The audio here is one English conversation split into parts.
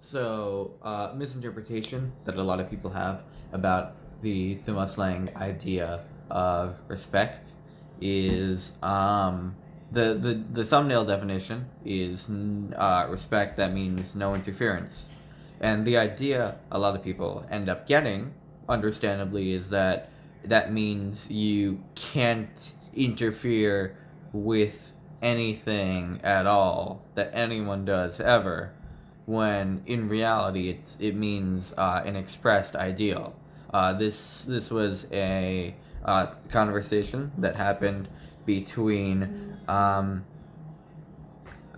Misinterpretation that a lot of people have about the Thuma slang idea of respect is the thumbnail definition is respect that means no interference. And the idea a lot of people end up getting, understandably, is that that means you can't interfere with anything at all that anyone does ever, when in reality it means an expressed ideal. This was a conversation that happened between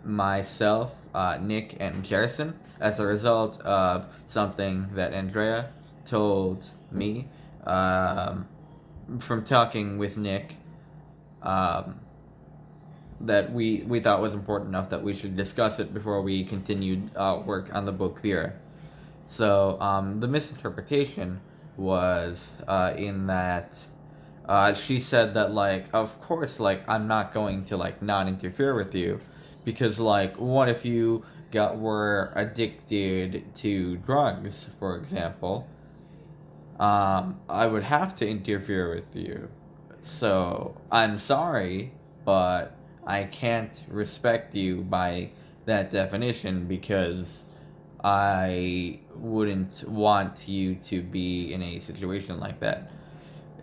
myself, Nick, and Jerison as a result of something that Andrea told me from talking with Nick, that we thought was important enough that we should discuss it before we continued work on the book Vera. So the misinterpretation was in that she said that, like, of course, like, I'm not going to, like, not interfere with you, because, like, what if you were addicted to drugs, for example? I would have to interfere with you. So I'm sorry, but I can't respect you by that definition, because I wouldn't want you to be in a situation like that.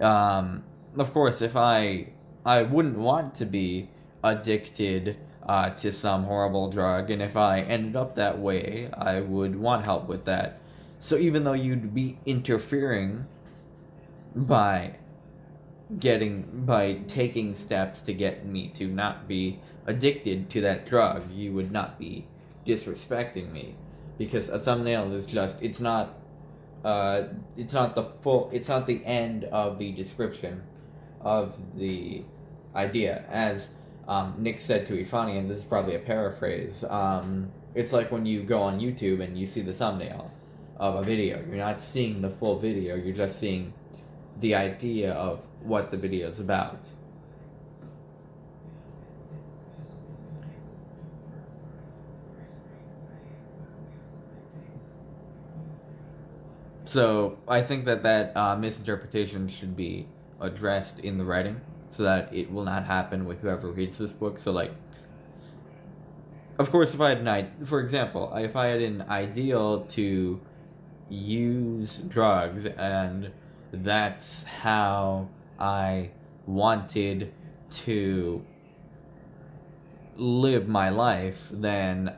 Of course, if I wouldn't want to be addicted to some horrible drug, and if I ended up that way, I would want help with that. So even though you'd be interfering by taking steps to get me to not be addicted to that drug, you would not be disrespecting me, because a thumbnail is just it's not the end of the description of the idea. As Nick said to Ifani, and this is probably a paraphrase, it's like when you go on YouTube and you see the thumbnail of a video. You're not seeing the full video, you're just seeing the idea of what the video is about. So I think that misinterpretation should be addressed in the writing, so that it will not happen with whoever reads this book. So, like, of course, if I had for example, if I had an ideal to use drugs, and that's how I wanted to live my life, then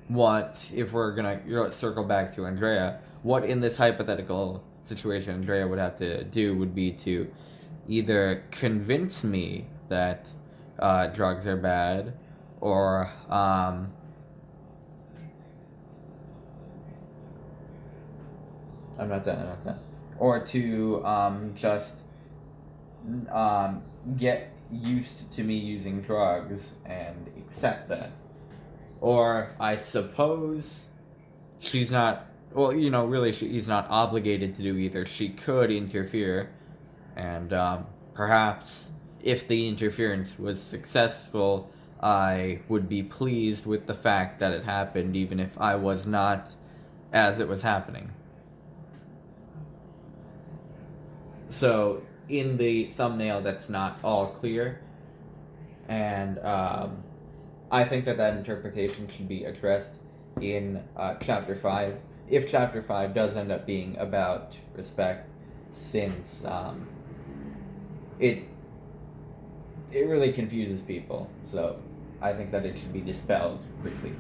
what if we're gonna circle back to Andrea? What in this hypothetical situation Andrea would have to do would be to either convince me that drugs are bad, or I'm not done. Or to just get used to me using drugs and accept that. Or I suppose she's not. Well, really, she's not obligated to do either. She could interfere, and perhaps if the interference was successful, I would be pleased with the fact that it happened, even if I was not as it was happening. So in the thumbnail, that's not all clear, and I think that interpretation should be addressed in Chapter 5, if Chapter 5 does end up being about respect, since it really confuses people. So I think that it should be dispelled quickly.